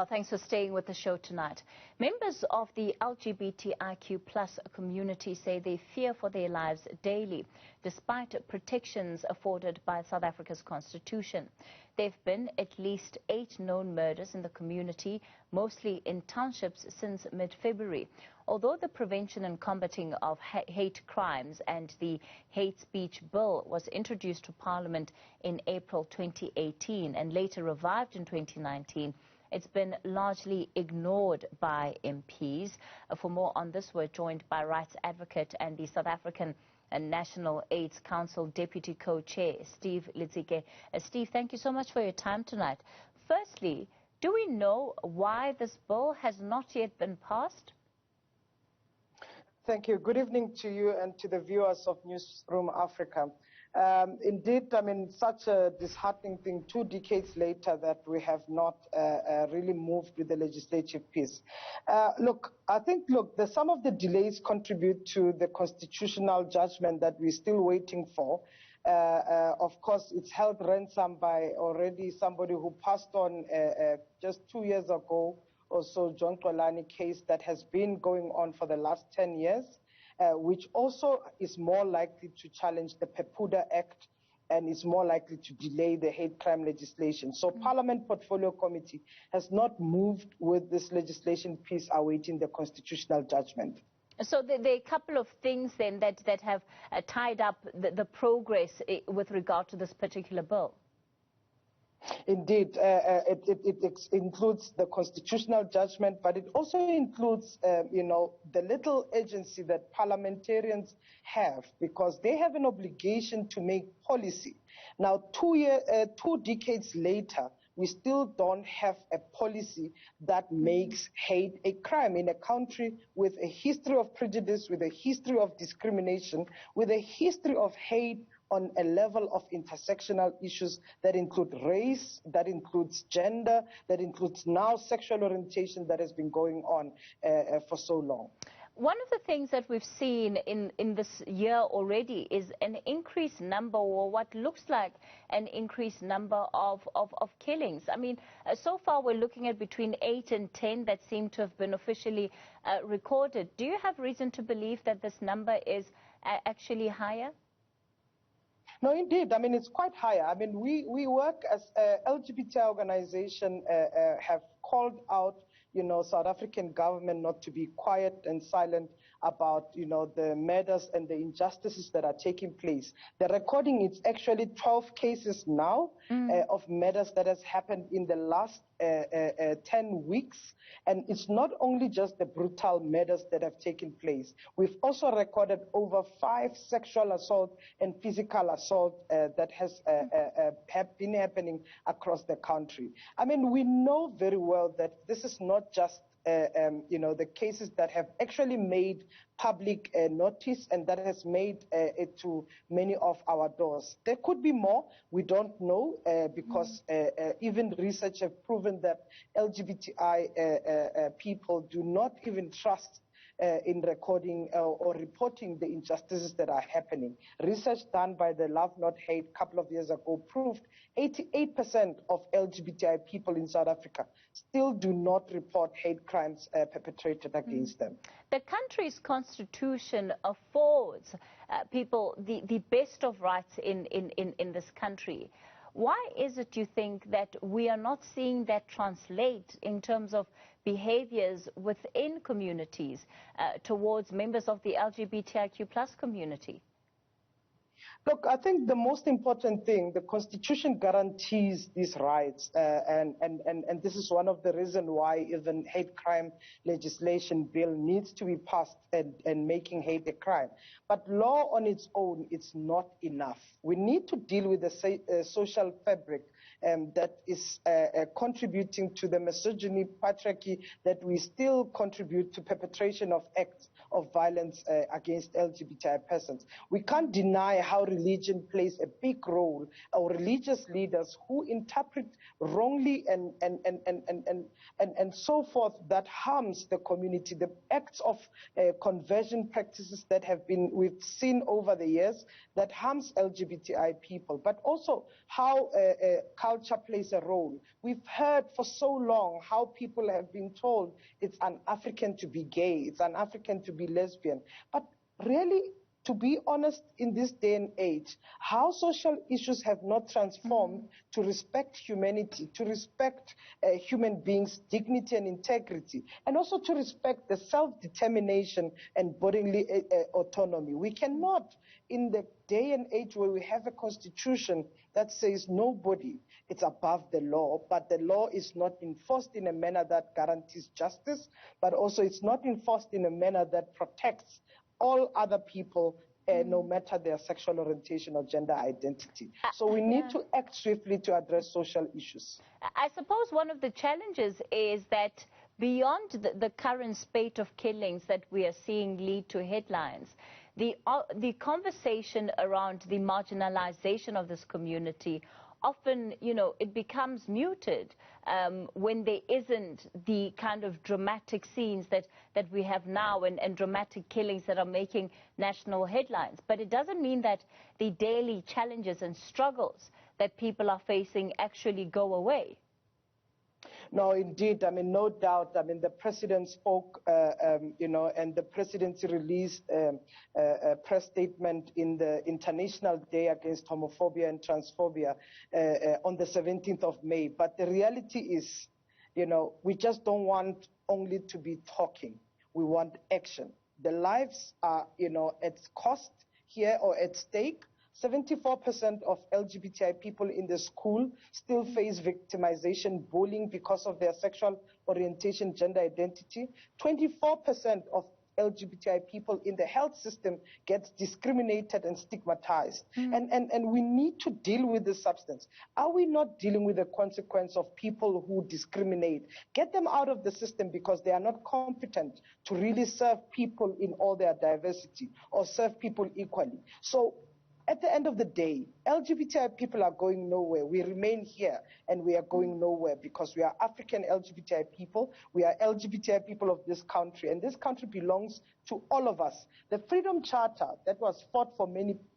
Well, thanks for staying with the show tonight. Members of the LGBTIQ+ community say they fear for their lives daily, despite protections afforded by South Africa's constitution. There have been at least 8 known murders in the community, mostly in townships, since mid-February. Although the Prevention and Combating of Hate Crimes and the Hate Speech Bill was introduced to Parliament in April 2018 and later revived in 2019, it's been largely ignored by MPs. For more on this, we're joined by rights advocate and the South African National AIDS Council Deputy Co-Chair, Steve Litzike. Steve, thank you so much for your time tonight. Firstly, do we know why this bill has not yet been passed? Thank you. Good evening to you and to the viewers of Newsroom Africa. Indeed, I mean, such a disheartening thing 2 decades later that we have not really moved with the legislative piece. I think some of the delays contribute to the constitutional judgment that we're still waiting for. Of course, it's held ransom by already somebody who passed on just 2 years ago or so, John Xolani case that has been going on for the last 10 years. Which also is more likely to challenge the Pepuda Act and is more likely to delay the hate crime legislation. So Parliament Portfolio Committee has not moved with this legislation piece awaiting the constitutional judgment. So there are a couple of things then that have tied up the progress with regard to this particular bill. Indeed, it includes the constitutional judgment, but it also includes, the little agency that parliamentarians have, because they have an obligation to make policy. Now, 2 decades later, we still don't have a policy that makes hate a crime in a country with a history of prejudice, with a history of discrimination, with a history of hate on a level of intersectional issues that include race, that includes gender, that includes now sexual orientation that has been going on for so long. One of the things that we've seen in this year already is an increased number, or what looks like an increased number of killings. I mean, so far we're looking at between 8 and 10 that seem to have been officially recorded. Do you have reason to believe that this number is actually higher? No, indeed. I mean, it's quite higher. I mean, we work as a LGBT organization, have called out, South African government not to be quiet and silent about, the murders and the injustices that are taking place. The recording is actually 12 cases now of murders that has happened in the last 10 weeks. And it's not only just the brutal murders that have taken place. We've also recorded over 5 sexual assault and physical assault that has been happening across the country. I mean, we know very well that this is not just the cases that have actually made public notice and that has made it to many of our doors. There could be more. We don't know because even research have proven that LGBTI people do not even trust in recording or reporting the injustices that are happening. Research done by the Love Not Hate a couple of years ago proved 88% of LGBTI people in South Africa still do not report hate crimes perpetrated against them. The country's constitution affords people the best of rights in this country. Why is it, you think, that we are not seeing that translate in terms of behaviors within communities towards members of the LGBTIQ+ community? Look, I think the most important thing, the Constitution guarantees these rights, and this is one of the reasons why even hate crime legislation bill needs to be passed and making hate a crime. But law on its own, it's not enough. We need to deal with the social fabric that is contributing to the misogyny, patriarchy, that we still contribute to perpetration of acts of violence against LGBTI persons. We can't deny how religion plays a big role. Our religious leaders who interpret wrongly and so forth that harms the community. The acts of conversion practices that we've seen over the years that harms LGBTI people, but also how culture plays a role. We've heard for so long how people have been told it's un-African to be gay, it's un-African to be lesbian. But really, to be honest, in this day and age, how social issues have not transformed to respect humanity, to respect human beings' dignity and integrity, and also to respect the self-determination and bodily autonomy. We cannot, in the day and age where we have a constitution that says nobody is above the law, but the law is not enforced in a manner that guarantees justice, but also it's not enforced in a manner that protects all other people, no matter their sexual orientation or gender identity. So we need to act swiftly to address social issues. I suppose one of the challenges is that beyond the current spate of killings that we are seeing lead to headlines, the conversation around the marginalization of this community often, it becomes muted when there isn't the kind of dramatic scenes that we have now and dramatic killings that are making national headlines. But it doesn't mean that the daily challenges and struggles that people are facing actually go away. No, indeed. No doubt. The president spoke, and the presidency released a press statement in the International Day Against Homophobia and Transphobia on the 17th of May. But the reality is, we just don't want only to be talking. We want action. The lives are, at cost here or at stake. 74% of LGBTI people in the school still face victimization, bullying because of their sexual orientation, gender identity. 24% of LGBTI people in the health system gets discriminated and stigmatized. And we need to deal with this substance. Are we not dealing with the consequence of people who discriminate? Get them out of the system because they are not competent to really serve people in all their diversity or serve people equally. So at the end of the day, LGBTI people are going nowhere. We remain here and we are going nowhere because we are African LGBTI people. We are LGBTI people of this country, and this country belongs to all of us. The Freedom Charter that was fought for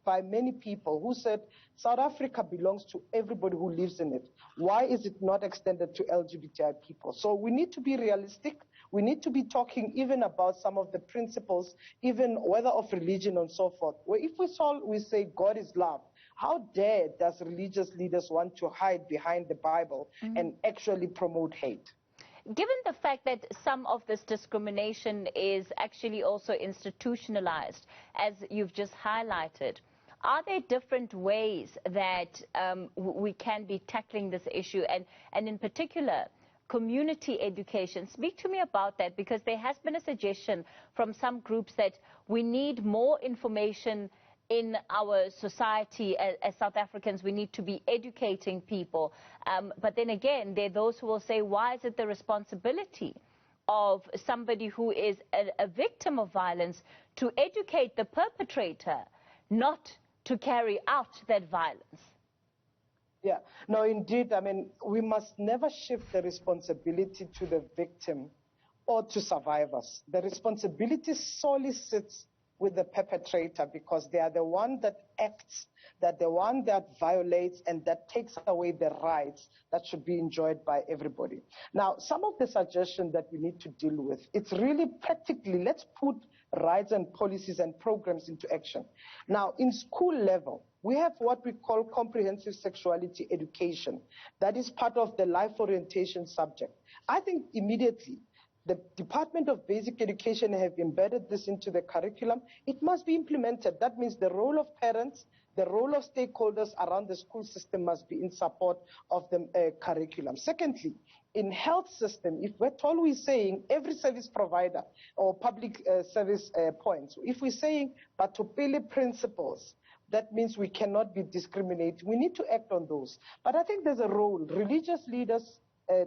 by many people who said South Africa belongs to everybody who lives in it. Why is it not extended to LGBTI people? So we need to be realistic. We need to be talking even about some of the principles, even whether of religion and so forth. Where if we say God is love, how dare does religious leaders want to hide behind the Bible and actually promote hate? Given the fact that some of this discrimination is actually also institutionalized, as you've just highlighted, are there different ways that we can be tackling this issue, and in particular, community education? Speak to me about that, because there has been a suggestion from some groups that we need more information in our society as South Africans. We need to be educating people. But then again, there are those who will say, why is it the responsibility of somebody who is a victim of violence to educate the perpetrator, not to carry out that violence? Yeah, no, indeed. We must never shift the responsibility to the victim or to survivors. The responsibility solely sits with the perpetrator because they are the one that acts, that the one that violates and that takes away the rights that should be enjoyed by everybody. Now, some of the suggestions that we need to deal with, it's really practically, let's put rights and policies and programs into action. Now, in school level, we have what we call comprehensive sexuality education. That is part of the life orientation subject. I think immediately the Department of Basic Education have embedded this into the curriculum. It must be implemented. That means the role of parents, the role of stakeholders around the school system must be in support of the curriculum. Secondly, in health system, if we're told we're saying every service provider or public service points, if we're saying Batopele principles, that means we cannot be discriminated. We need to act on those. But I think there's a role. Religious leaders,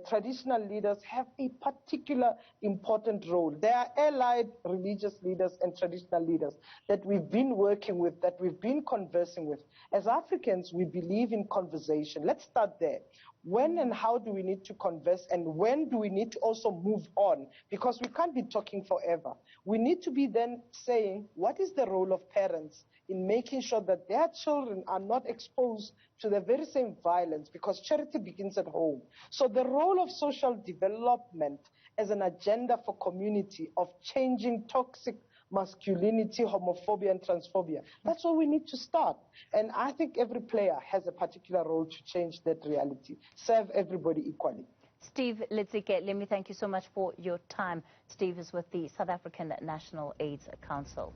traditional leaders have a particular important role. They are allied religious leaders and traditional leaders that we've been working with, that we've been conversing with. As Africans, we believe in conversation. Let's start there. When and how do we need to converse, and when do we need to also move on? Because we can't be talking forever. We need to be then saying, what is the role of parents in making sure that their children are not exposed to the very same violence, because charity begins at home. So the role of social development as an agenda for community of changing toxic masculinity, homophobia, and transphobia. That's where we need to start. And I think every player has a particular role to change that reality, serve everybody equally. Steve Letsike, let me thank you so much for your time. Steve is with the South African National AIDS Council.